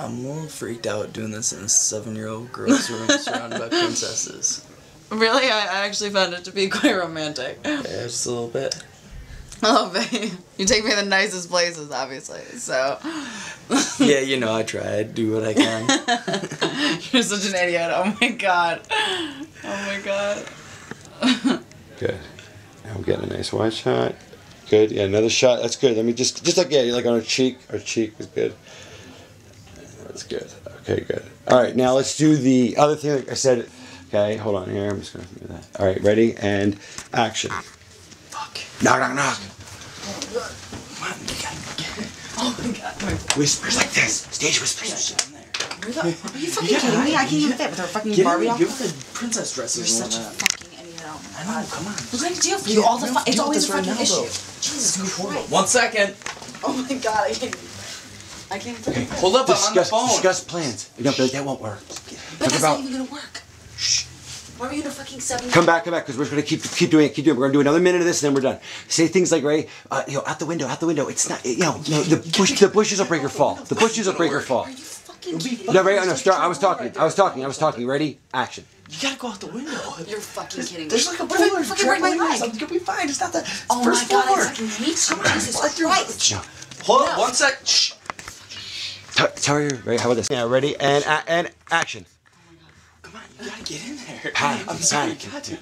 I'm a little freaked out doing this in a 7-year-old girl's room surrounded by princesses. Really? I actually found it to be quite romantic. Yeah, just a little bit. Oh, babe. You take me to the nicest places, obviously, so... Yeah, you know, I try. I do what I can. You're such an idiot. Oh, my God. Oh, my God. Good. Now we're getting a nice wide shot. Good. Yeah, another shot. That's good. Let me just like, yeah, like on her cheek. Her cheek is good. That's good. Okay, good. All right, now let's do the other thing like I said. Okay, hold on here. I'm just going to do that. All right, ready? And action. Fuck. Knock, knock, knock. Come on, you gotta get it. Oh, my God. Whispers like this. Stage whispers. Are you fucking kidding me? I can't even fit with her fucking Barbie doll. Give her the princess dresses. You're such a fucking idiot. Oh, I know, come on. We're going to deal for you all the fun. It's always a fucking issue. Though. Jesus Christ. 1 second. Oh, my God. I can't Okay. Hold up, I'm on the phone. Discuss plans. You know, that won't work. But that's not even going to work. Shh. Why are you in a fucking 7? Come back, because we're gonna keep doing it. We're gonna do another minute of this, and then we're done. Say things like, Ray, you know, out the window. It's not, you know, the bushes will break her fall. The bushes will break her fall. Are you fucking kidding me? No, Ray, no, start. I was talking. Ready? Action. You gotta go out the window. You're fucking kidding me. There's like a What if I polar fucking break my leg? You'll be fine. It's not the Oh first my God, floor. I fucking hate you. Jesus Christ. Hold up, 1 sec. Shh. Tell her, Ray, how about this? Yeah, ready? And action. Come on, you gotta get in there. Panic, I'm sorry, panic. you got to.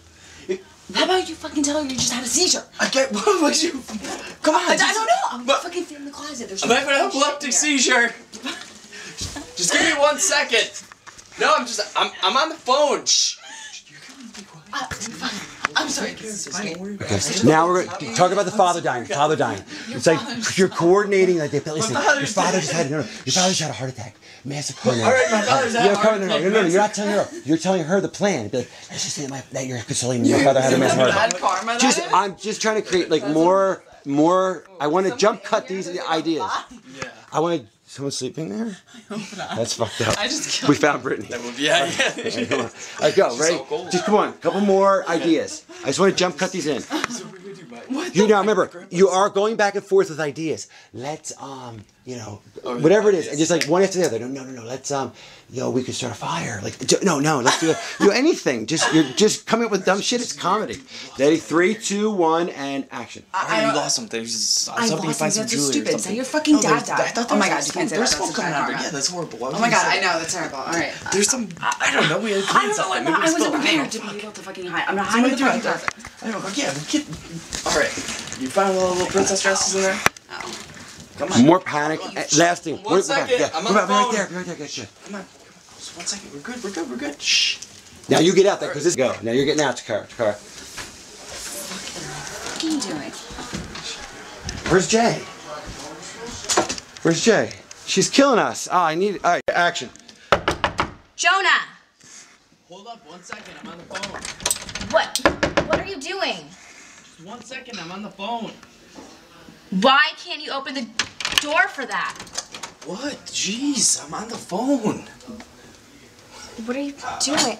How about you fucking tell her you just had a seizure? I get, what was you? Come on. I don't know. I'm fucking in the closet. There's I'm having an epileptic seizure. Just give me 1 second. No, I'm on the phone. Shh. I'm sorry. Okay. Now we're gonna talk about the father dying. It's like you're coordinating. Like they listen. Your father just had a heart attack. Massive coronary. All right, my father's had a heart attack. No. You're not telling her. You're telling her the plan. Be like, let's just say that you're consoling me. My father had a massive heart attack. Bad karma. I'm just trying to create like more. I want to jump cut these ideas. Yeah. I want to. Someone sleeping there? I hope not. That's fucked up. I just killed We found Brittany. That would be, yeah. All right, go. Ready? So cold. Just come on. A couple more ideas. I just want to jump cut these in. You now remember, you are going back and forth with ideas. Let's you know, whatever it is, and just like one after the other. No. Let's we could start a fire. Like no. Let's do it. Anything. You're just coming up with dumb shit. It's comedy. Ready? 3, 2, 1, and action. I lost something. I was hoping to find some jewelry or something. So your fucking dad died. Oh my God, you can't say that. There's smoke coming out of it. Yeah, that's horrible. Oh my God, I know, that's terrible. All right. There's some, I don't know, we had to clean something. I wasn't prepared to be able to fucking hide. I'm not hiding the fucking carpet. I don't know, yeah, alright. You found little princess dresses in there? Oh. Come on. More panic. Last thing. 1 second. Yeah. I'm on the phone. Right there. Good. Come on. Just 1 second. We're good. Shh. Now you get out there, because this go. Now you're getting out to car. What are you doing? Where's Jay? She's killing us. All right, action. Jonah! Hold up 1 second. I'm on the phone. What are you doing? Just 1 second. I'm on the phone. Why can't you open the door for that? What? Jeez, I'm on the phone. What are you doing?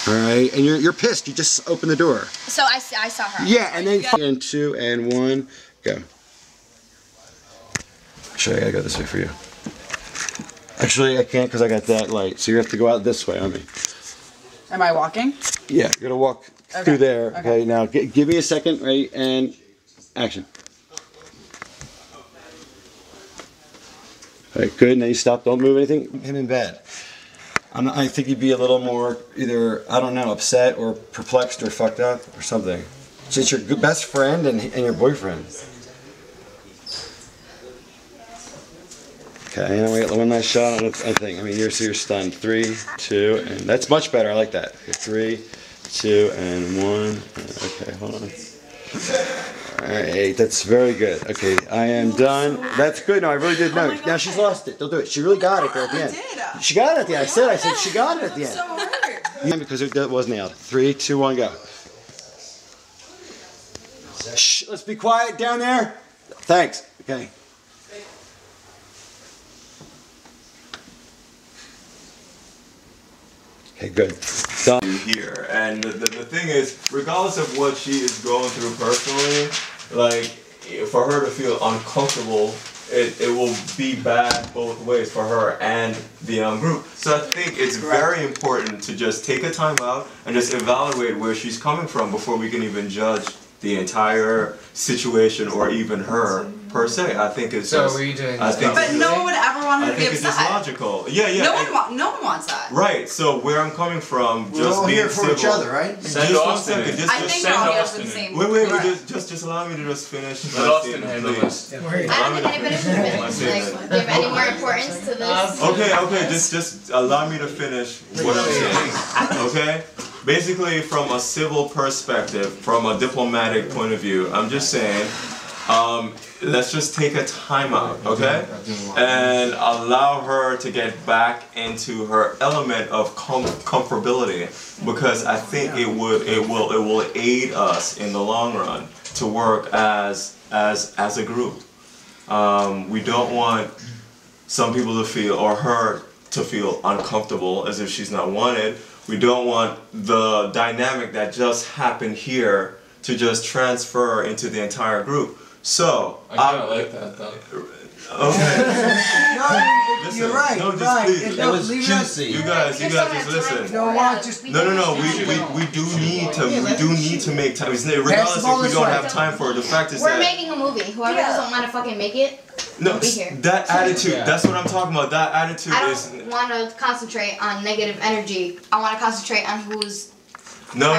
All right, and you're pissed. You just opened the door. So I saw her. Yeah, and then and 2 and 1, go. Actually, I gotta go this way for you. Actually, I can't because I got that light. So you have to go out this way on me. Am I walking? Yeah, you're gonna walk through there. Okay, now give me a second, right? And action. All right, good. Now you stop. Don't move anything. Him in bed. I think he'd be a little more either, I don't know, upset or perplexed or fucked up or something. So it's your best friend and your boyfriend. Okay, and we got one last shot on a thing. I mean, you're stunned. 3, 2, and that's much better. I like that. Okay, 3, 2, and 1. Okay, hold on. Alright, that's very good. Okay, I am done. That's good. No, I really did know. Now she's lost it. Don't do it. She really got it there at the end. She got it at the end. I said she got it at the end. So hurt. Because it was nailed. 3, 2, 1, go. Shh, let's be quiet down there. Thanks. Okay. Okay, good. Done. Here, and the thing is, regardless of what she is going through personally, like for her to feel uncomfortable, it will be bad both ways for her and the group. So I think it's very important to just take a time out and just evaluate where she's coming from before we can even judge the entire situation or even her per se. I think it's So just, are you doing I think But no one would ever want her I to be think it's just upset. logical. Yeah, yeah. No one wants that. Right. So where I'm coming from, We're just all being here for civil. each other, right? Just one second. I think we're all here for the same. Wait, Right. just allow me to just finish. Let my Austin statement, handle please. I don't think anybody should give any more importance to this. Okay, just allow me to finish what I'm saying. Okay? Basically, from a civil perspective, from a diplomatic point of view, I'm just saying, let's just take a time out, okay? And allow her to get back into her element of comfortability, because I think it will aid us in the long run to work as a group. We don't want some people to feel, or her to feel uncomfortable as if she's not wanted. We don't want the dynamic that just happened here to just transfer into the entire group. So I kind of like that though. Okay. No, Listen, you're right. no, You're just right. please. That was juicy. You guys just listen. No, just No. We do need to make time. Regardless if we don't have time for it. The fact is We're that making a movie. Whoever doesn't want to fucking make it, no, don't be here. that attitude. That's what I'm talking about. That attitude I is. don't want to concentrate on negative energy. I want to concentrate on who's. No.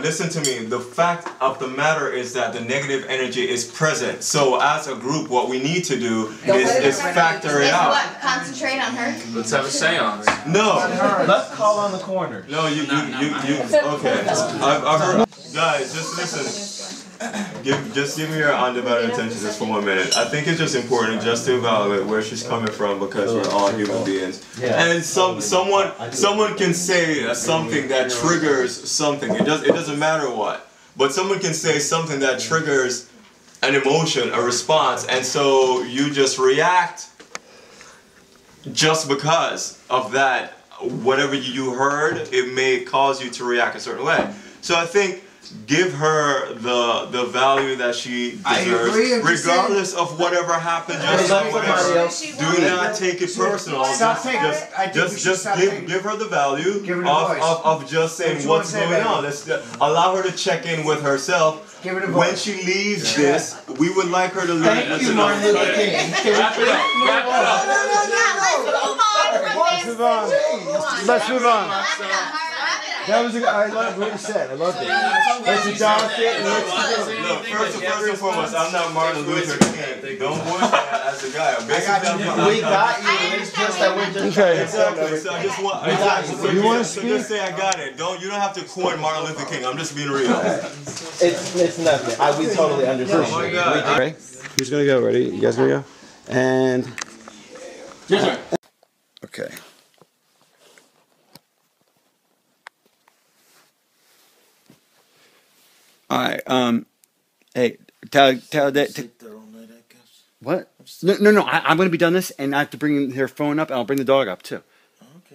Listen to me. The fact of the matter is that the negative energy is present. So as a group, what we need to do is factor it Is out. what? Concentrate on her? Let's have a seance. No. Let's call on the corner. No, you. Okay. I've heard. Guys, just listen. Just give me your undivided attention just for 1 minute. I think it's just important just to evaluate where she's coming from, because we're all human beings. And someone can say something that triggers something. It doesn't matter what, but someone can say something that triggers an emotion, a response, and so you just react just because of that. Whatever you heard, it may cause you to react a certain way. So I think, give her the value that she deserves, regardless of whatever happened. Do not take it personal. Just give her the value of just saying what's going on. Let's allow her to check in with herself. When she leaves this, we would like her to leave. Thank you, Martin Luther King. Wrap it up. Let's move on. That was I love what you said. I loved it. Let's adopt it. Look, first and foremost, I'm not Martin Luther King. Don't voice that as a guy. We got you. It's just that we're just Okay. Exactly. So I just want. You want to So speak? just say I got it. You don't have to coin Martin Luther King. I'm just being real. It's nothing. We totally understand. Oh my God. Okay. Who's gonna go? Ready? You guys gonna go? And. Okay. All right. Hey, tell what? No. I'm going to be done this, and I have to bring their phone up, and I'll bring the dog up too.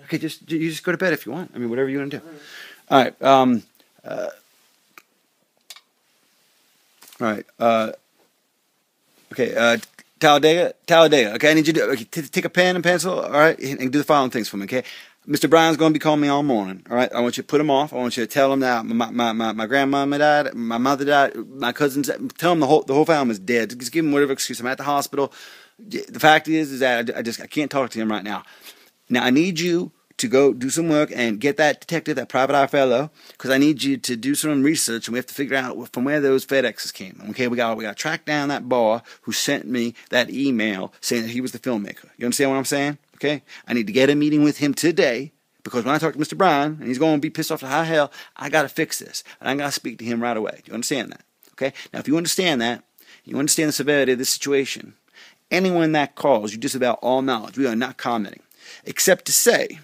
Okay. You just go to bed if you want. I mean, whatever you want to do. All right. All right. Okay. Talladega. Okay, I need you to take a pen and pencil. All right, and do the following things for me. Okay. Mr. Brown's going to be calling me all morning, all right? I want you to put him off. I want you to tell him that my grandmama died, my mother died, my cousins, tell him the whole family's dead. Just give him whatever excuse. I'm at the hospital. The fact is that I can't talk to him right now. Now, I need you to go do some work and get that detective, that private eye fellow, because I need you to do some research, and we have to figure out from where those FedExes came. Okay, we got to track down that bar who sent me that email saying that he was the filmmaker. You understand what I'm saying? Okay, I need to get a meeting with him today, because when I talk to Mr. Brown and he's going to be pissed off to high hell, I got to fix this, and I got to speak to him right away. Do you understand that? Okay. Now, if you understand that, you understand the severity of this situation. Anyone that calls, you disavow all knowledge. We are not commenting, except to say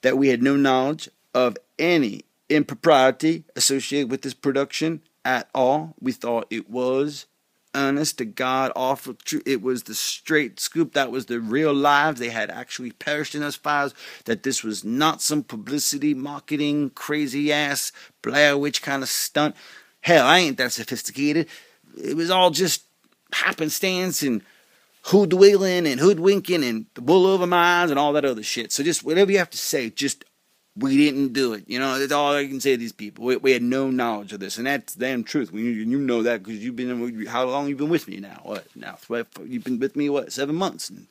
that we had no knowledge of any impropriety associated with this production at all. We thought it was honest to God, awful truth. It was the straight scoop. That was the real lives. They had actually perished in those fires. That this was not some publicity, marketing, crazy ass Blair Witch kind of stunt. Hell, I ain't that sophisticated. It was all just happenstance and hoodwiggling and hoodwinking and the wool over my eyes and all that other shit. So just whatever you have to say, just we didn't do it. You know, that's all I can say to these people. We had no knowledge of this, and that's the damn truth. You know that because you've been. How long you been with me now? What now? You've been with me 7 months. And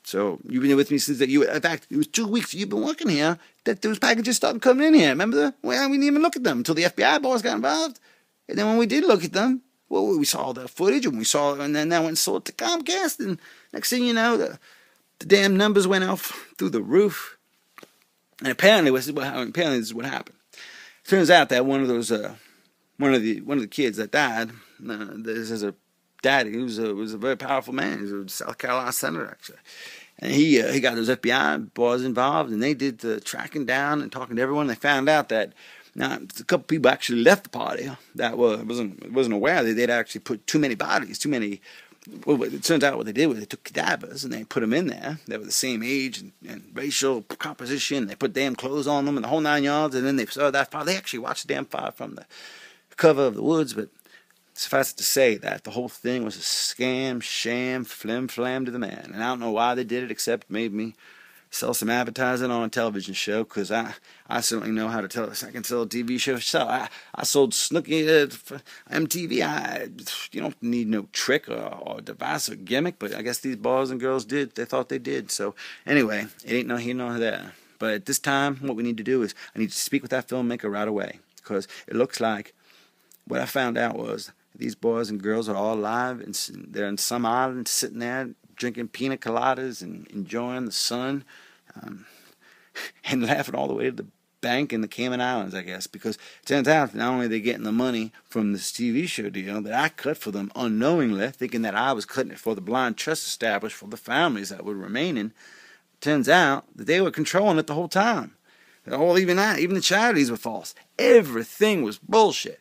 so you've been with me since that. In fact, it was 2 weeks you've been working here that those packages started coming in here. Remember? Well, we didn't even look at them until the FBI boys got involved. And then when we did look at them, well, we saw the footage and then I went and sold it to Comcast, and next thing you know, the damn numbers went off through the roof. And apparently this is what happened. Turns out that one of the kids that died, this is a daddy. He was a very powerful man. He was a South Carolina senator, actually. And he got those FBI boys involved, and they did the tracking down and talking to everyone. They found out that now a couple people actually left the party that wasn't aware that they'd actually put too many bodies, well, it turns out what they did was they took cadavers and they put them in there. They were the same age and racial composition. They put damn clothes on them and the whole 9 yards. And then they saw that fire. They actually watched the damn fire from the cover of the woods. But suffice it to say that the whole thing was a scam, sham, flim-flam to the man. And I don't know why they did it, except made me sell some advertising on a television show, because I certainly know how to tell. I can sell a TV show. So I sold Snooki for MTV. You don't need no trick or device or gimmick, but I guess these boys and girls did. They thought they did. So anyway, it ain't no here nor there. But at this time, what we need to do is I need to speak with that filmmaker right away, because it looks like what I found out was these boys and girls are all alive, and they're in some island sitting there drinking pina coladas and enjoying the sun, and laughing all the way to the bank in the Cayman Islands, I guess, because it turns out not only are they getting the money from this TV show deal that I cut for them unknowingly, thinking that I was cutting it for the blind trust established for the families that were remaining, turns out that they were controlling it the whole time. Even the charities were false. Everything was bullshit.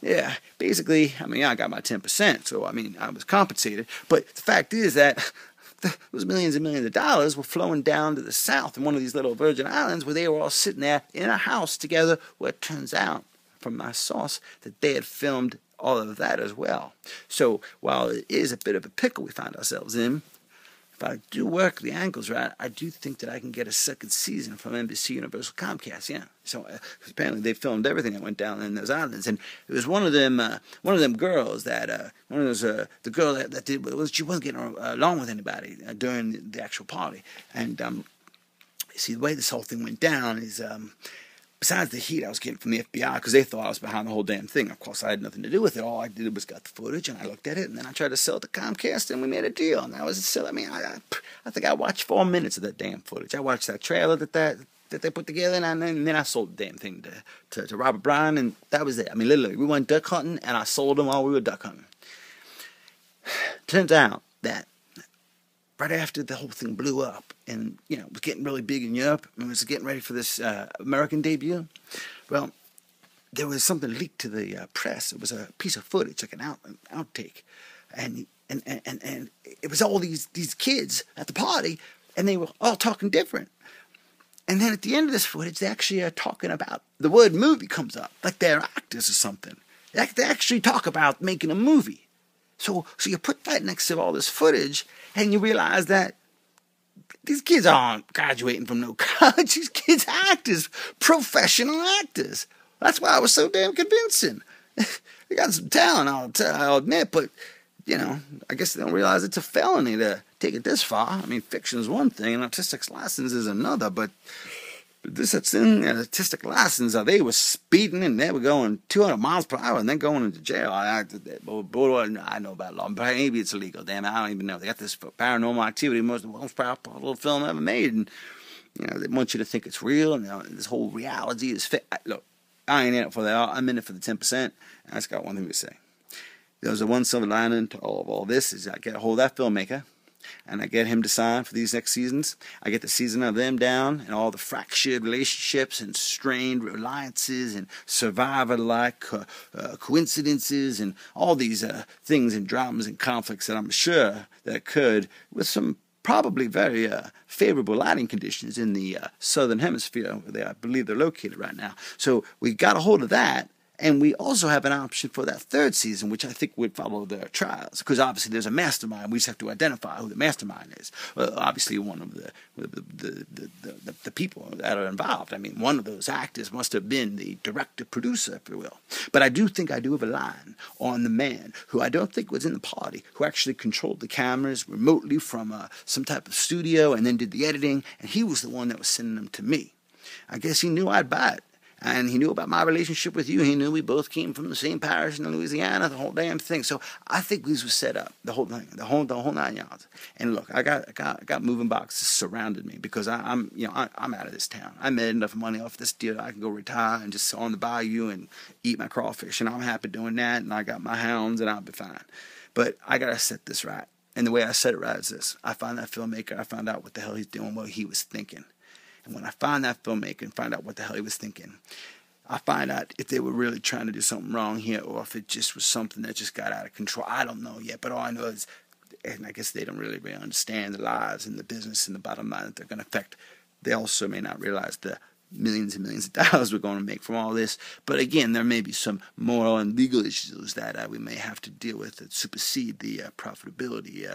Yeah, basically, I got my 10%, so, I was compensated. But the fact is that those millions and millions of dollars were flowing down to the south in one of these little Virgin Islands where they were all sitting there in a house together, where it turns out, from my source, that they had filmed all of that as well. So, while it is a bit of a pickle we find ourselves in, if I do work the angles right, I do think that I can get a second season from NBC Universal Comcast. Yeah. So apparently they filmed everything that went down in those islands, and it was one of them girls that the girl that did, she wasn't getting along with anybody during the actual party, and see, the way this whole thing went down is. Besides the heat I was getting from the FBI, because they thought I was behind the whole damn thing. Of course, I had nothing to do with it. All I did was got the footage, and I looked at it, and then I tried to sell it to Comcast, and we made a deal. And that was a sell. I think I watched 4 minutes of that damn footage. I watched that trailer that they put together, and then I sold the damn thing to Robert Bryan, and that was it. Literally, we went duck hunting, and I sold them while we were duck hunting. Turns out that right after the whole thing blew up and, it was getting really big in Europe and was getting ready for this American debut, well, there was something leaked to the press. It was a piece of footage, like an outtake. And it was all these kids at the party, and they were all talking different. And then at the end of this footage, they actually are talking about, the word movie comes up, like they're actors or something. They actually talk about making a movie. So you put that next to all this footage, and you realize that these kids aren't graduating from no college. These kids are actors, professional actors. That's why I was so damn convincing. They got some talent, I'll admit, but, I guess they don't realize it's a felony to take it this far. Fiction is one thing, and artistic license is another, but this thing, artistic license, they were speeding and they were going 200 miles per hour and then going into jail. I know about law, but maybe it's illegal. Damn, I don't even know. They got this Paranormal Activity, most powerful little film ever made, and they want you to think it's real, and this whole reality is fake. Look, I ain't in it for that. I'm in it for the 10%. I just got one thing to say. There's a one silver lining to all this is I get a hold of that filmmaker, and I get him to sign for these next seasons. I get the season of them down and all the fractured relationships and strained reliances and survivor-like coincidences and all these things and dramas and conflicts that I'm sure that occurred with some probably very favorable lighting conditions in the southern hemisphere where I believe they're located right now. So we got a hold of that, And we also have an option for that third season, which I think would follow the trials, because obviously there's a mastermind. We just have to identify who the mastermind is. Well, obviously, one of the people that are involved. I mean, one of those actors must have been the director, producer, if you will. But I do have a line on the man who I don't think was in the party, who actually controlled the cameras remotely from some type of studio and then did the editing, and he was the one that was sending them to me. I guess he knew I'd buy it. And he knew about my relationship with you. He knew we both came from the same parish in Louisiana, the whole damn thing. So I think these were set up, the whole thing, the whole 9 yards. And look, I got moving boxes surrounded me because I'm out of this town. I made enough money off this deal. I can go retire and just sit on the bayou and eat my crawfish, and I'm happy doing that. And I got my hounds, and I'll be fine. But I gotta set this right. And the way I set it right is this: I find that filmmaker. I found out what the hell he's doing, what he was thinking. And when I find that filmmaker and find out what the hell he was thinking, I find out if they were really trying to do something wrong here or if it just was something that just got out of control. I don't know yet, but all I know is, and I guess they don't really understand the lives and the business and the bottom line that they're going to affect. They also may not realize the millions and millions of dollars we're going to make from all this. But again, there may be some moral and legal issues that we may have to deal with that supersede the profitability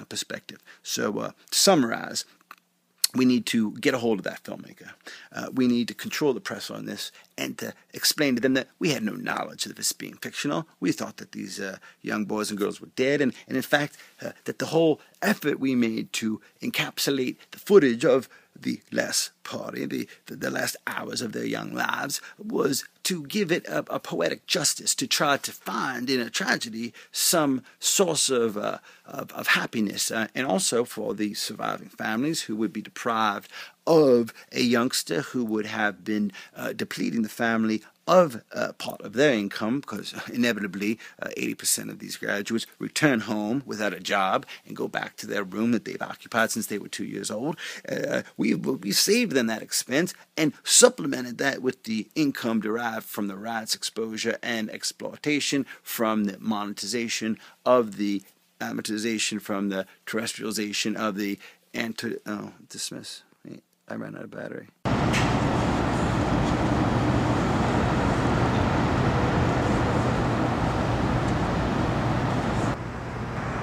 perspective. So to summarize, we need to get a hold of that filmmaker. We need to control the press on this and to explain to them that we had no knowledge of this being fictional. We thought that these young boys and girls were dead, and in fact, that the whole effort we made to encapsulate the footage of the last party, the last hours of their young lives, was to give it a poetic justice, to try to find in a tragedy some source of happiness, and also for the surviving families who would be deprived of a youngster who would have been depleting the family of part of their income, because inevitably 80% of these graduates return home without a job and go back to their room that they've occupied since they were 2 years old. We saved them that expense and supplemented that with the income derived from the rights exposure and exploitation from the monetization of the amortization from the terrestrialization of the dismiss. I ran out of battery.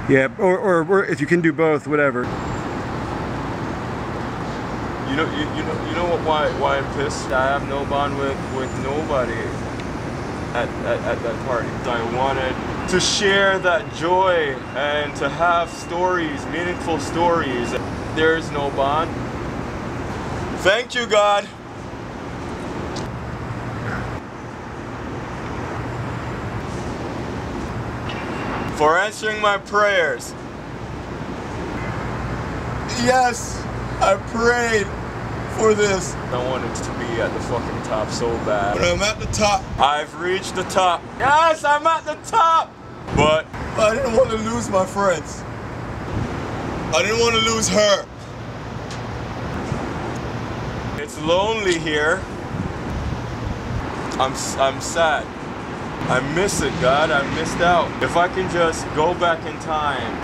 Yeah, or if you can do both, whatever. You know why I'm pissed? I have no bond with nobody at that party. I wanted to share that joy and to have stories, meaningful stories. There's no bond. Thank you, God. For answering my prayers. Yes, I prayed for this. I wanted to be at the fucking top so bad. But I'm at the top. I've reached the top. Yes, I'm at the top. But I didn't want to lose my friends. I didn't want to lose her. It's lonely here. I'm sad. I miss it, God. I missed out. If I can just go back in time,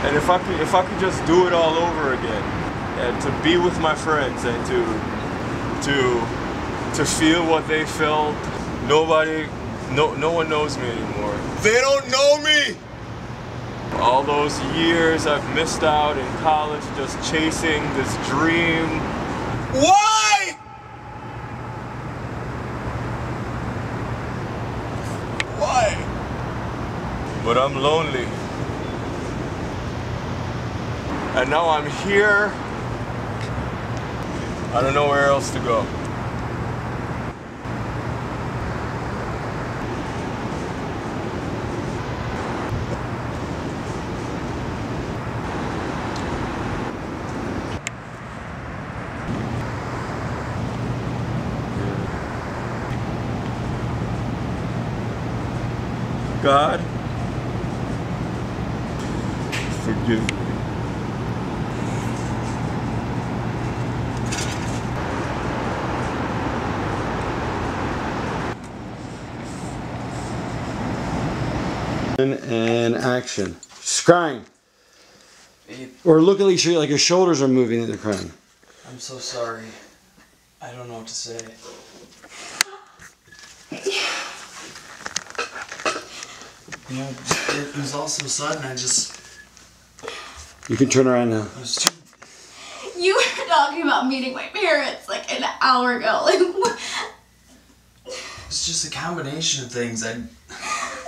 and if I could just do it all over again, and to be with my friends, and to feel what they felt. No one knows me anymore. They don't know me. All those years I've missed out in college, just chasing this dream. Why? But I'm lonely. And now I'm here. I don't know where else to go. God, forgive me. And action. She's crying. Babe, Or look at like your shoulders are moving and they're crying. I'm so sorry. I don't know what to say. You know, it was all so sudden. You can turn around now. I was too. You were talking about meeting my parents like an hour ago. Like, what? It's just a combination of things. I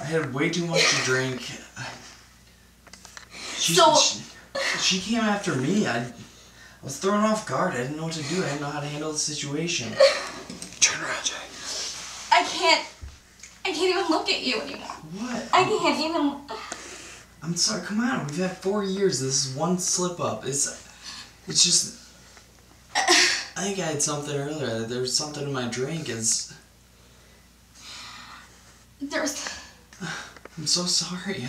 had way too much to drink. She came after me. I was thrown off guard. I didn't know what to do. I didn't know how to handle the situation. Turn around, Jay. I can't even look at you anymore. What? I can't even. I'm sorry. Come on. We've had 4 years. This is one slip up. It's just. I think I had something earlier. There was something in my drink. I'm so sorry.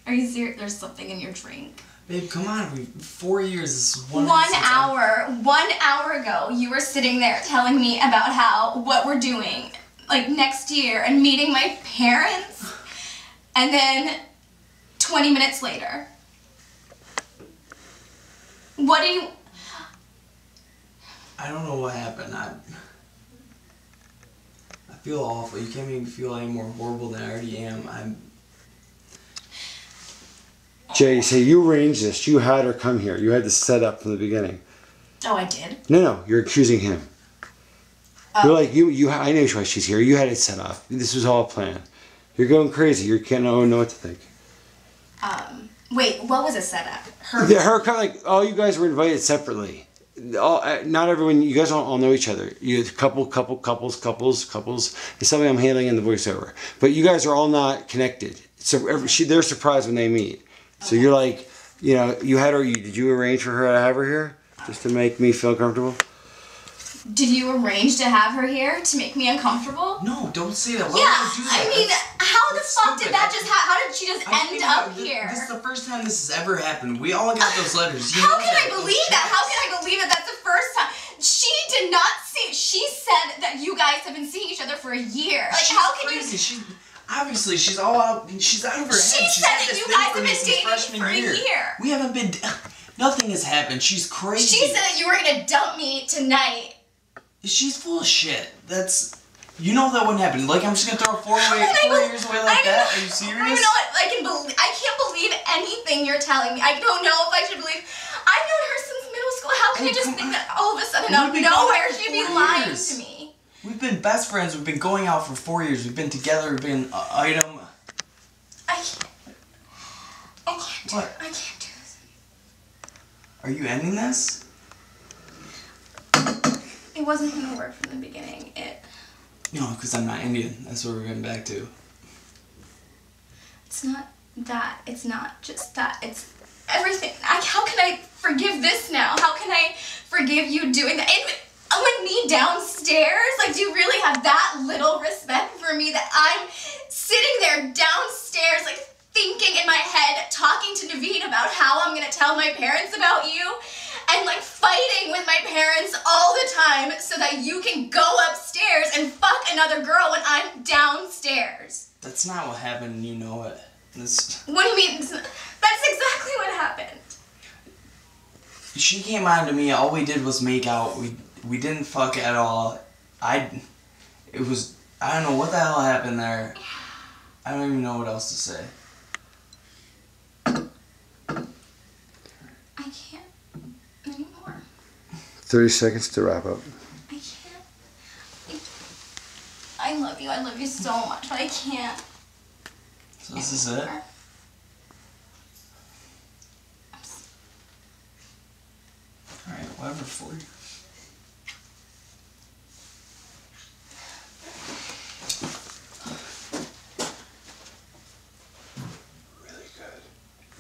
Are you serious? There's something in your drink. Babe, come on. 4 years. This is one. 1 hour. 1 hour ago, you were sitting there telling me about what we're doing, like next year, and meeting my parents, and then 20 minutes later. What do you? I don't know what happened. I feel awful. You can't make me feel any more horrible than I already am. Jay, say you arranged this. You had her come here. You had this set up from the beginning. Oh, I did. No, you're accusing him. You're like I know why she's here. You had it set up. This was all planned. You're going crazy. You can't know what to think. Wait, what was it set up? Her all you guys were invited separately. Not everyone. You guys all know each other. You couples. It's something I'm handling in the voiceover. But you guys are all not connected. So they're surprised when they meet. So you're like, you had her. Did you arrange for her to have her here just to make me feel comfortable? Did you arrange to have her here to make me uncomfortable? No, don't say that. Why Yeah, would you do that? I mean, how the fuck did that just happen? How did she just end up here? This is the first time this has ever happened. We all got those letters. How can I believe that? How can I believe that that's the first time? She did not see. She said that you guys have been seeing each other for a year. Like, how can you? Obviously, she's all out. She's out of her head. She said that you guys have been dating for a year. We haven't been. Nothing has happened. She's crazy. She said that you were gonna dump me tonight. She's full of shit. You know that wouldn't happen. Like, I'm just gonna throw 4 years away like that? Are you serious? I don't know what I can't believe anything you're telling me. I don't know if I should believe. I've known her since middle school. How can I just think that all of a sudden out of nowhere she'd be lying to me? We've been best friends. We've been going out for 4 years. We've been together. We've been item. I can't do What? it. I can't do this. Are you ending this? It wasn't gonna work from the beginning. No, because I'm not Indian. That's what we're getting back to. It's not that. It's not just that. It's everything. How can I forgive this now? How can I forgive you doing that? With me downstairs? Like, do you really have that little respect for me that I'm sitting there downstairs, like, thinking in my head, talking to Naveen about how I'm gonna tell my parents about you? And like fighting with my parents all the time so that you can go upstairs and fuck another girl when I'm downstairs. That's not what happened, and you know it. What do you mean? That's exactly what happened. She came on to me. All we did was make out. We didn't fuck at all. I don't know what the hell happened there. I don't even know what else to say. I can't anymore. 30 seconds to wrap up. I can't. I love you. I love you so much, but I can't. So this is it? Alright, whatever for you.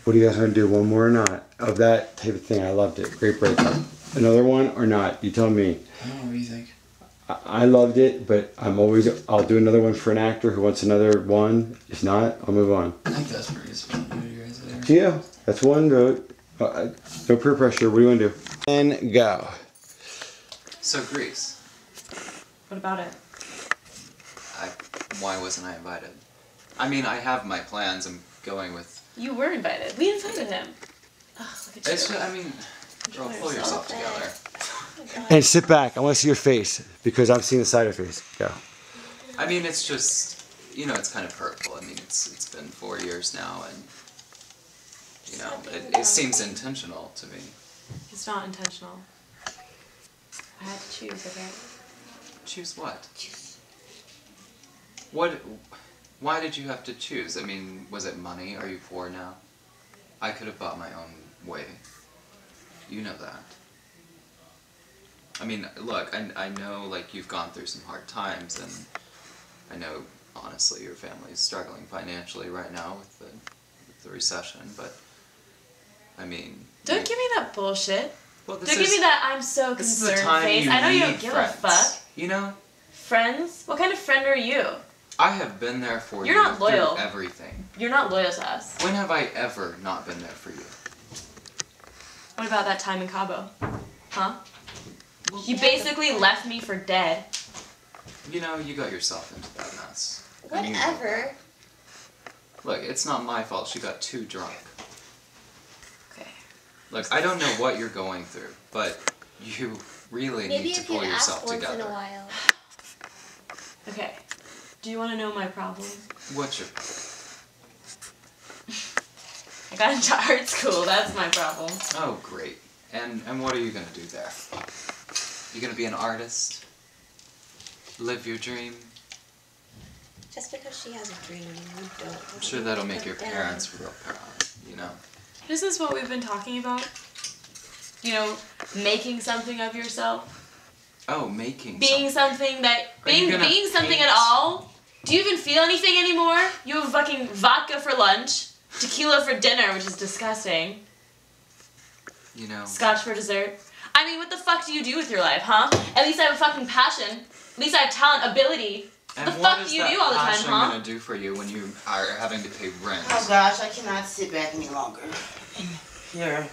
What do you guys want to do? One more or not? Of that type of thing. I loved it. Great breakup. Another one or not? You tell me. I don't know, what do you think? I loved it, but I'll do another one for an actor who wants another one. If not, I'll move on. I think that's pretty good. Yeah, that's one vote. No peer pressure. What do you want to do? And go. So Greece. What about it? Why wasn't I invited? I mean, I have my plans. I'm going with. You were invited. We invited him. Oh, look at you. It's just, I mean, girl, pull yourself together. And sit back. I want to see your face because I'm seeing the side of your face. Go. I mean, it's just you know, it's kind of hurtful. I mean, it's been 4 years now, and you know, it seems intentional to me. It's not intentional. I had to choose, okay? Choose what? What? Why did you have to choose? I mean, was it money? Are you poor now? I could have bought my own way. You know that. I mean, look, I know, like, you've gone through some hard times, and I know, honestly, your family's struggling financially right now with the recession, but, I mean... Don't give me that bullshit. Well, Don't give me that I'm so concerned face. I know you don't give a fuck. You know? Friends? What kind of friend are you? I have been there for you. You're not loyal. Through everything. You're not loyal to us. When have I ever not been there for you? What about that time in Cabo? Huh? You basically left me for dead. You know, you got yourself into that mess. And you know Whatever. that. Look, it's not my fault. She got too drunk. Okay. Look, I don't know what you're going through, but you really need to pull yourself Maybe if together. you ask once in a while. Okay. Do you want to know my problem? What's your... I got into art school. That's my problem. Oh, great. And what are you going to do there? You going to be an artist? Live your dream? Just because she has a dream, you don't. I'm sure that'll make your parents real proud, you know? This is what we've been talking about. You know, making something of yourself. Oh, making Being something that... Being something paint? at all. Do you even feel anything anymore? You have fucking vodka for lunch. Tequila for dinner, which is disgusting. You know... Scotch for dessert. I mean, what the fuck do you do with your life, huh? At least I have a fucking passion. At least I have talent, ability. And What the fuck do you do all the time, huh? what is that going to do for you when you are having to pay rent? Oh gosh, I cannot sit back any longer and hear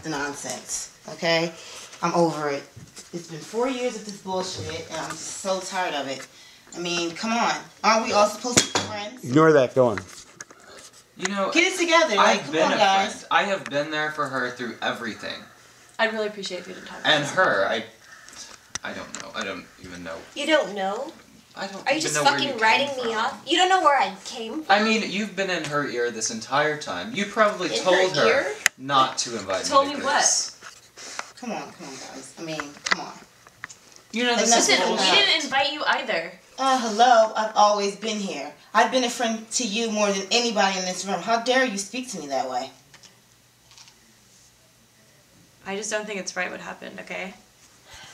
the nonsense, okay? I'm over it. It's been 4 years of this bullshit, and I'm just so tired of it. I mean, come on. Aren't we all supposed to be friends? Ignore that. Go on. You know, Get it together. Like, I've come been on, a guys. friend. I have been there for her through everything. I'd really appreciate if you didn't talk about And this. her, I don't know. I don't even know. You don't know? I don't Are you even just know where fucking you writing came me from. off? You don't know where I came from? I mean, you've been in her ear this entire time. You probably In told her ear? not to invite Told me to me Greece. Come on, guys. I mean, come on. You know, this Enough is is Listen, we enough. didn't invite you either. Hello. I've always been here. I've been a friend to you more than anybody in this room. How dare you speak to me that way? I just don't think it's right what happened, okay?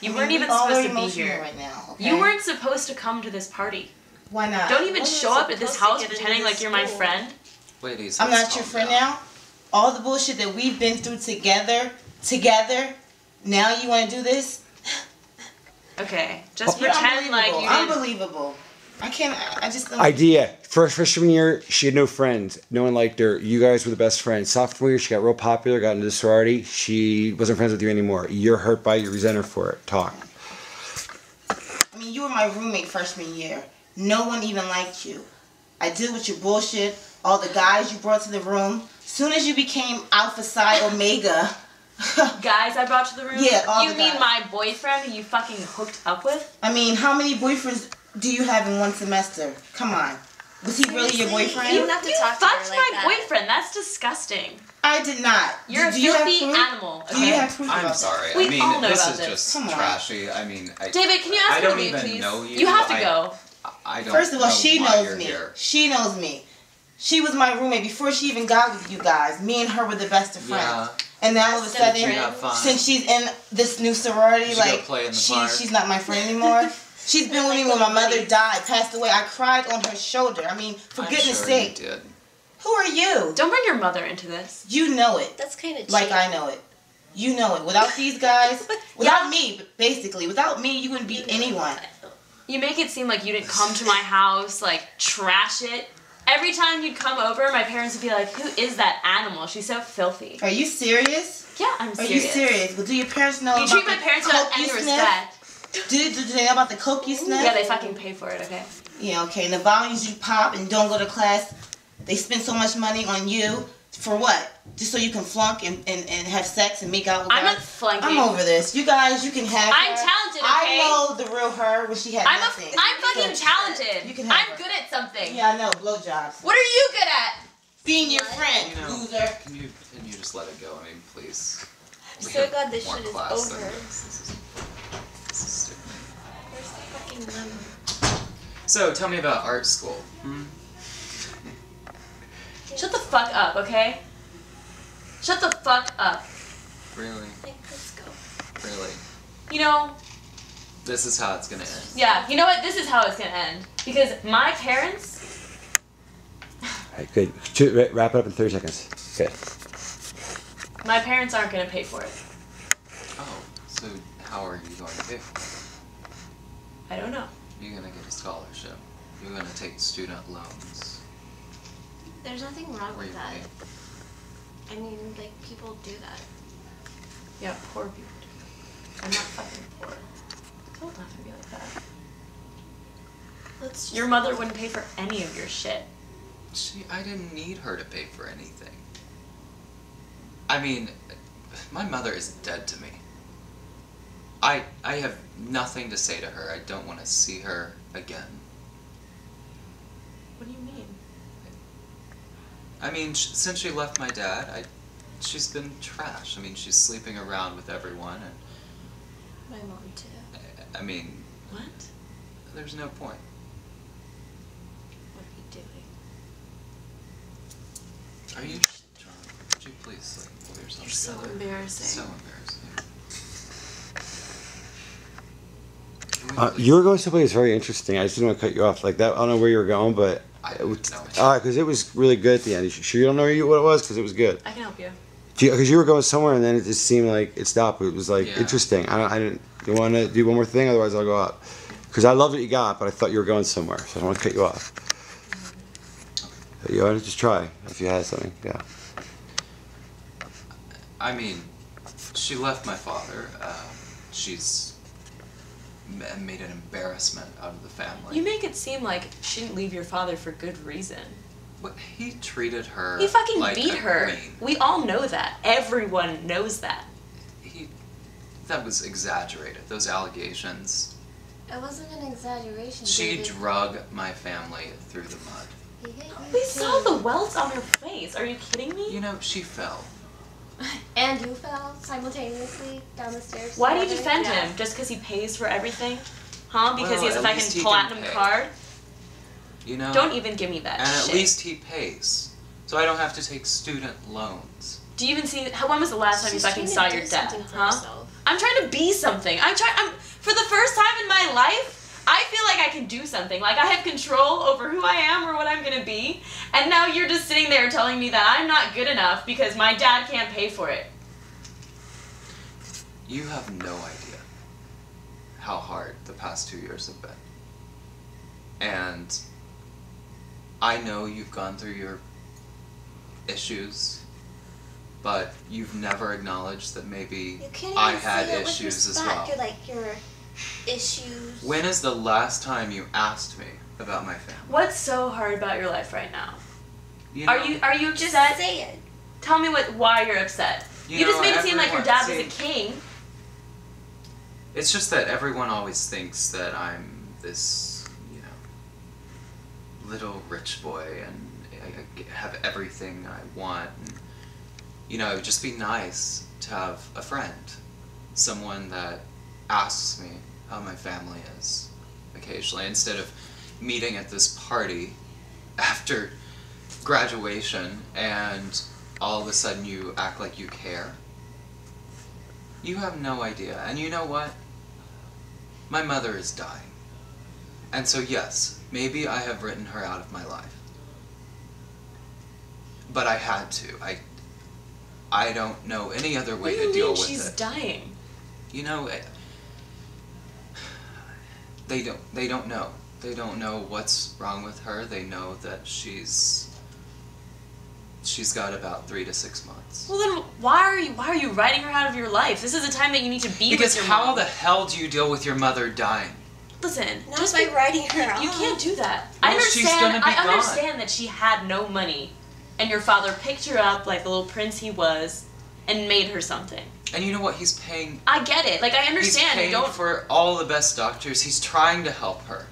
You I mean, weren't we even all supposed are to be emotional here. right now, okay? You weren't supposed to come to this party. Why not? Don't even wasn't show up at this supposed to house get into pretending this like you're my school. friend. Ladies, I'm let's not your calm friend down. now. All the bullshit that we've been through together. Now you want to do this? Okay, just You're pretend like you didn't. unbelievable. I can't. I just don't. Idea. First freshman year, she had no friends. No one liked her. You guys were the best friends. Sophomore year, she got real popular, got into the sorority. She wasn't friends with you anymore. You're hurt by it. You resent her for it. Talk. I mean, you were my roommate freshman year. No one even liked you. I deal with your bullshit. All the guys you brought to the room. Soon as you became Alpha Psi Omega. Guys I brought to the room? Yeah, all You the mean guys. my boyfriend who you fucking hooked up with? I mean, how many boyfriends do you have in one semester? Come on. Was he really your boyfriend? You don't have to You talk to her fucked like my that. boyfriend. That's disgusting. I did not. You're do a you have filthy proof? animal. Do you okay? have proof about I'm that? sorry. We I mean, all know this about is this. just Come on. trashy. I mean, David, can you ask I her to don't leave, even please? know you. You have to go. I don't First of all, know she why knows you're me. here. She knows me. She was my roommate before she even got with you guys. Me and her were the best of friends. Yeah. And now all of a Best of sudden, Did you have fun? since she's in this new sorority, Did you go like play in the park? she's not my friend anymore. She's been with me when my mother died, passed away. I cried on her shoulder. I mean, for I'm goodness sure sake, you did. who are you? Don't bring your mother into this. You know it, That's kind of cheap. like I know it. You know it. Without these guys, without me, basically, without me, you wouldn't be anyone. You make it seem like you didn't come to my house, like, trash it. Every time you'd come over, my parents would be like, who is that animal? She's so filthy. Are you serious? Yeah, I'm Are serious. you serious? Well, do your parents know You about treat my the parents without coke any you respect. sniff? Do they know about the coke you sniff? Yeah, they fucking pay for it, okay? Yeah, okay. And the volumes you pop and don't go to class, they spend so much money on you. For what? Just so you can flunk and have sex and make out with I'm guys? not flunking. I'm over this. You guys, you can have I'm her. talented, okay? I know the real her when she had nothing. I'm fucking talented. You can have I'm her. good at something. nothing. Yeah, I know, blowjobs. What are you good at? Being your friend, You know, loser. can you just let it go? I mean, please. I'm We so have glad this more shit is class than over. this is stupid. Where's the fucking lemon? So, tell me about art school. Shut the fuck up, okay? Shut the fuck up. Really? Let's go. Really? You know, This is how it's gonna end. yeah, you know what? This is how it's gonna end. Because my parents... Alright, good. Wrap it up in 30 seconds. Good. My parents aren't gonna pay for it. Oh, so how are you going to pay for it? I don't know. You're gonna get a scholarship. You're gonna take student loans. There's nothing wrong Where with you that. pay. I mean, like, people do that. Yeah, poor people do. I'm not fucking poor. Don't laugh at me like that. Let's just Your mother wouldn't pay for any of your shit. I didn't need her to pay for anything. I mean, my mother is dead to me. I have nothing to say to her. I don't want to see her again. What do you mean? I mean, since she left my dad, she's been trash. I mean, she's sleeping around with everyone, and my mom too. I mean, What? there's no point. What are you doing? Are you drunk? Would you please, like, pull yourself You're so together? embarrassing. So embarrassing. You were going someplace very interesting. I just didn't want to cut you off like that. I don't know where you were going, but I it was, don't know. because it was really good at the end. You sure you don't know what it was? Because it was good. I can help you. Because you were going somewhere and then it just seemed like it stopped. It was like Yeah. interesting. I didn't. You want to do one more thing? Otherwise, I'll go up. Because I loved what you got, but I thought you were going somewhere, so I don't want to cut you off. You ought to just try if you had something. Yeah. I mean, she left my father. She's made an embarrassment out of the family. You make it seem like she didn't leave your father for good reason. But he treated her He fucking like beat a her. queen. We all know that. Everyone knows that. That was exaggerated. Those allegations. It wasn't an exaggeration. She David. drug my family through the mud. He hit me We too. saw the welts on her face. Are you kidding me? You know, she fell. And you fell simultaneously down the stairs. Why do you together? defend Yeah. him? Just because he pays for everything? Huh? Because he has a Well, at least fucking he can platinum pay. card? You know? Don't even give me that And shit. at least he pays. So I don't have to take student loans. Do you even see when was the last time you She's fucking trying saw to your do dad? something for Huh? herself. I'm trying to be something. I'm for the first time in my life, I feel like I can do something. Like I have control over who I am or what I'm gonna be. And now you're just sitting there telling me that I'm not good enough because my dad can't pay for it. You have no idea how hard the past 2 years have been. And I know you've gone through your issues, but you've never acknowledged that maybe You can't I even had say it with issues as respect. well. You're like your issues. When is the last time you asked me about my family? What's so hard about your life right now? You Are know, you Just upset? say it. Tell me why you're upset. You know, just made it seem like your dad was a everyone- king. It's just that everyone always thinks that I'm this, little rich boy and I have everything I want. And, it would just be nice to have a friend. Someone that asks me how my family is occasionally, instead of meeting at this party after graduation and all of a sudden you act like you care. You have no idea. And you know what? My mother is dying. And so yes, maybe I have written her out of my life. But I had to. I don't know any other way to deal with it. She's dying? You know, they don't know. They don't know what's wrong with her. They know that she's got about 3 to 6 months. Well then, why are you writing her out of your life? This is a time that you need to be Because with your how mom. the hell do you deal with your mother dying? Listen, Not just by writing her you off. can't do that. Well, I she's understand. gonna be I gone. understand that she had no money, and your father picked her up like the little prince he was, and made her something. And you know what? He's paying. I get it. Like I understand. He's paying You don't. for all the best doctors. He's trying to help her.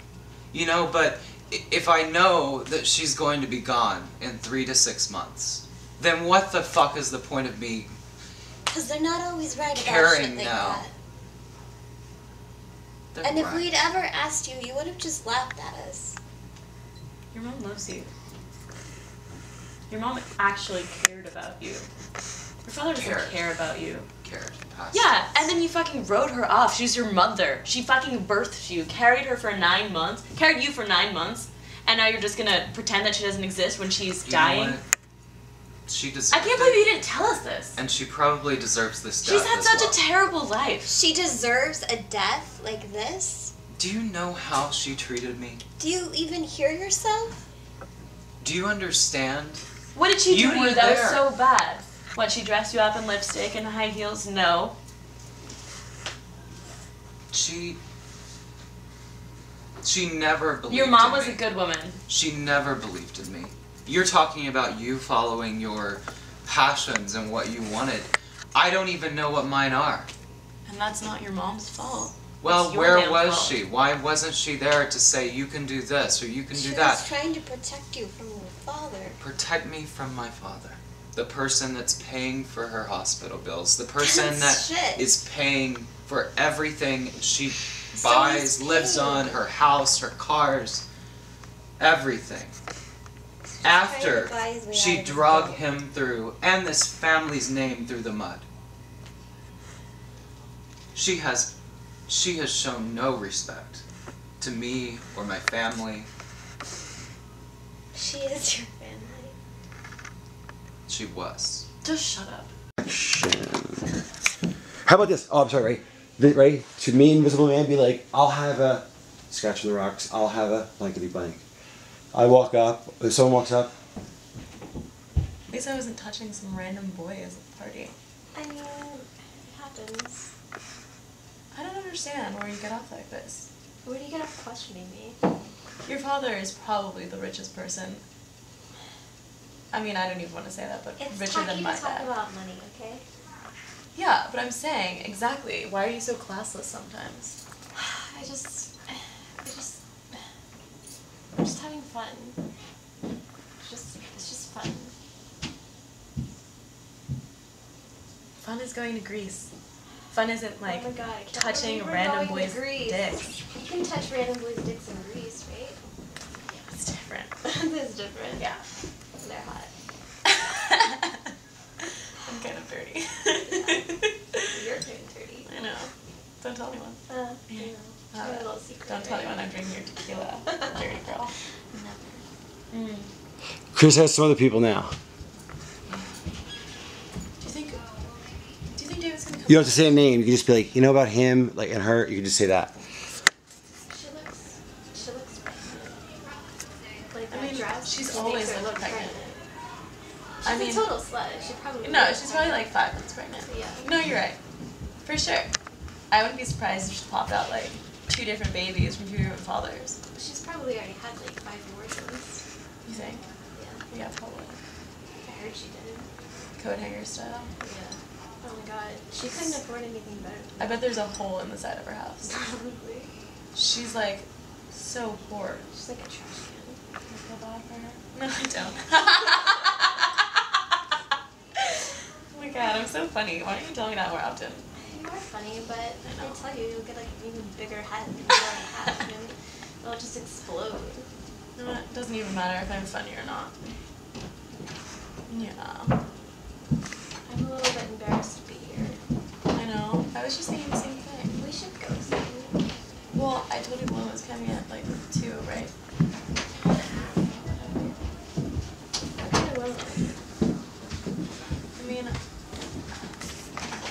But if I know that she's going to be gone in 3 to 6 months, then what the fuck is the point of me Because they're not always right about caring shit like now? that. They're And if right. we'd ever asked you, you would have just laughed at us. Your mom loves you. Your mom actually cared about you. Your father doesn't care about you. Cared. Yeah, and then you fucking wrote her off. She's your mother. She fucking birthed you, carried her for 9 months, carried you for 9 months, and now you're just gonna pretend that she doesn't exist when she's dying? She deserves I can't believe you didn't tell us this. And she probably deserves this death She's had as such well. a terrible life. She deserves a death like this? Do you know how she treated me? Do you even hear yourself? Do you understand? What did she do You to were you that was there. so bad? What, she dressed you up in lipstick and high heels? No. She never believed Your mom in was me. a good woman. She never believed in me. You're talking about you following your passions and what you wanted. I don't even know what mine are. And that's not your mom's fault. Well, It's your where damn was fault. she? Why wasn't she there to say you can do this or you can do She that? was trying to protect you from your father. Protect me from my father. The person that's paying for her hospital bills. The person That's that shit. is paying for everything she So buys, he's lives paying. on, her house, her cars, everything. trying to After buy his way she out of his drug debt. him through, and this family's name through the mud. She has shown no respect to me or my family. She is your family. She was. Just shut up. How about this? Oh, I'm sorry, right? Should me, Invisible Man, be like, I'll have a scratch in the rocks, I'll have a blankety blank. I walk up, if someone walks up, At least I wasn't touching some random boy at the party. I mean, it happens. I don't understand where you get off like this. Where do you get off questioning me? Your father is probably the richest person. I mean, I don't even want to say that, but It's richer tacky than to my talk dad. about money, okay? Yeah, but I'm saying, exactly, why are you so classless sometimes? I'm just having fun. It's just fun. Fun is going to Greece. Fun isn't like oh my God, I can't touching believe we're random going to boys' Greece. dicks. You can touch random boys' dicks in Greece, right? Yeah, it's different. It's different. Yeah. They're hot. I'm kind of dirty. You're doing dirty. I know. Don't tell anyone. Yeah. Try a little secret. Don't tell anyone I'm drinking your tequila. Dirty girl. Never. Chris has some other people now. Do you think David's gonna come? You don't have to say a name, you can just be like, you know about him, like, and her, you can just say that. She looks pregnant. Like I that mean, dress. she's makes always her looked look pregnant. She's I mean, a total slut. She probably no, looks she's probably pregnant. like 5 months pregnant. Yeah. No, you're right. For sure. I wouldn't be surprised if she popped out like 2 different babies from 2 different fathers. She's probably already had like 5 abortions. You think? Yeah. Yeah, probably. I heard she did. Coat hanger style. Yeah. Oh my God. She couldn't afford anything better. I bet there's a hole in the side of her house. Probably. She's like so poor. She's like a trash can. Can I feel bad for her? No, I don't. Oh my God, I'm so funny. Why don't you tell me that more often? You are funny, but I if know. I tell you, you'll get like an even bigger head than you already have. And it'll just explode. You know what? It doesn't even matter if I'm funny or not. Yeah. I'm a little bit embarrassed to be here. I know. I was just thinking the same thing. We should go soon. Well, I told you the one was coming at like 2, right? What kind of woman? I mean,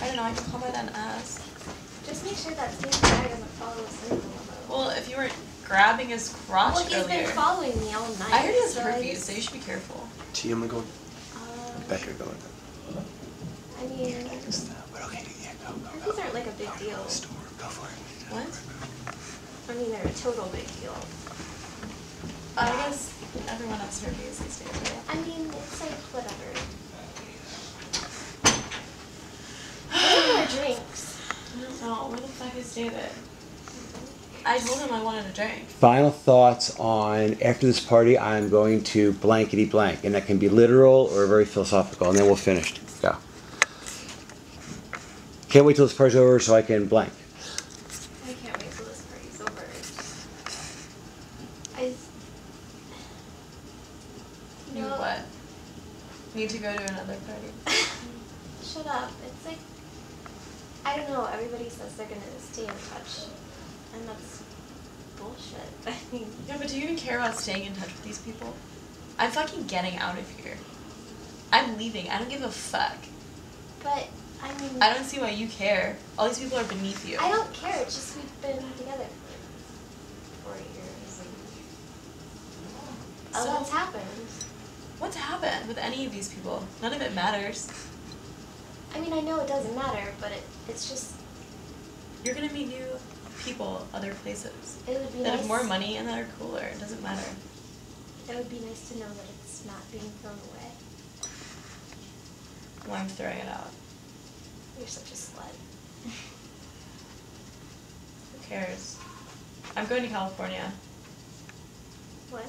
I don't know. I can call by that and ask. Just make sure that same guy doesn't follow us into the limo. Well, if you weren't grabbing his crotch Well, he's earlier. been following me all night. I heard he has so herpes, so you should be careful. T, I'm going. Better going. I mean, But okay, yeah, go. herpes aren't like a big deal. Go for it. What? I mean, they're a total big deal. I guess everyone has herpes these days, right? I mean, it's like, whatever. What are our drinks? I don't know. Where the fuck is David? I told him I wanted a drink. Final thoughts on after this party, I'm going to blankety blank, and that can be literal or very philosophical, and then we'll finish. Go. Can't wait till this party's over so I can blank. I can't wait till this party's over. You what? Need to go to another party? Shut up. It's like, I don't know, everybody says they're gonna stay in touch, and that's bullshit. I mean, Yeah, but do you even care about staying in touch with these people? I'm fucking getting out of here. I'm leaving. I don't give a fuck. but, I mean... I don't see why you care. All these people are beneath you. I don't care, it's just we've been together for 4 years. And So- what's happened? What's happened with any of these people? None of it matters. I mean, I know it doesn't matter, but it's just... You're gonna meet new people other places It would be that nice... have more money and that are cooler. It doesn't matter. It would be nice to know that it's not being thrown away. Well, I'm throwing it out. You're such a slut. Who cares? I'm going to California. What?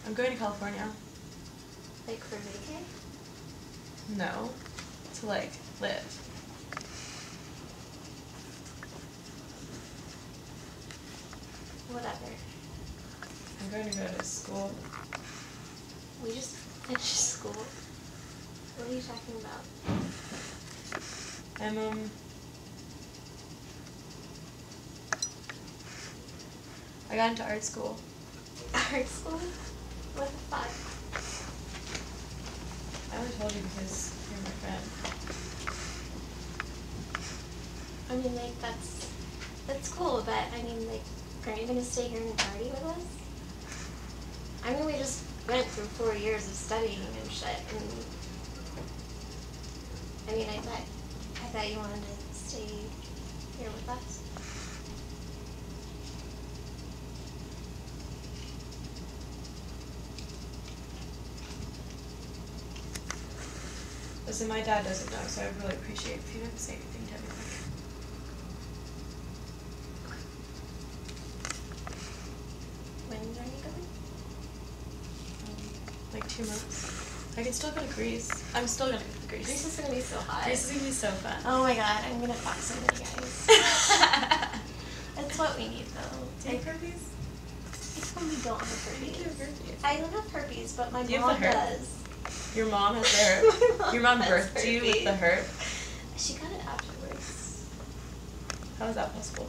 I'm going to California. Like for vacay? No. To like live. Whatever. I'm going to go to school. We just finished school. What are you talking about? I'm I got into art school. Art school? What the fuck? I only told you because you're my friend. I mean, like, that's cool, but, I mean, like, aren't you gonna stay here and party with us? I mean, we just went through 4 years of studying and shit, and... I mean, I thought you wanted to stay here with us. Listen, my dad doesn't know, so I'd really appreciate if you didn't say anything to anyone. When are you going? Like 2 months. I can still go to Greece. I'm still gonna go to Greece. Greece is gonna be so hot. Greece is gonna be so fun. Oh my god, I'm gonna fuck so many guys. That's what we need, though. Do you have herpes? It's when we don't have herpes. You have herpes. I don't have herpes, but my Do you have mom the herp? does. Your mom has the herp. My Your mom has birthed you with herpes. the herp. She got it afterwards. How is that possible?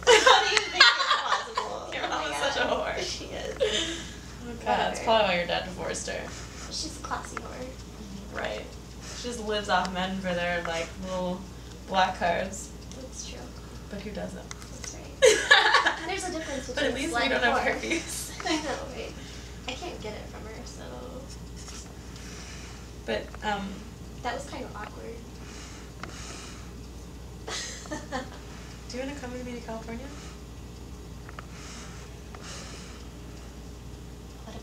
How do you think it's possible? Your Oh mom my is such a God. whore. She is. Oh god, that's probably why your dad divorced her. She's a classy whore. Right. She just lives off men for their like little black cards. That's true. But who doesn't? That's right. There's a difference between But at least we slut don't and have whore. herpes. I know, right? I can't get it from her, so But that was kind of awkward. do you wanna come with me to California? What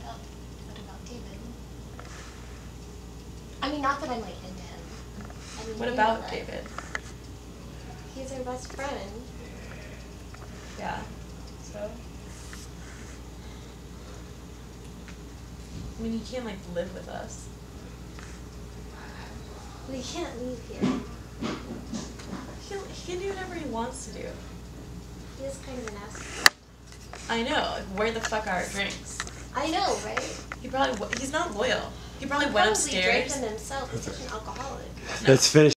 about David? I mean, not that I'm like into him. I mean, What you about know that. David? He's our best friend. Yeah. So? I mean, he can't like live with us. We can't leave here. He can do whatever he wants to do. He is kind of an asshole. I know. Like, where the fuck are our drinks? I know, right? He's not loyal. He probably went Probably upstairs. drank them himself. He's such an alcoholic. Let's finish.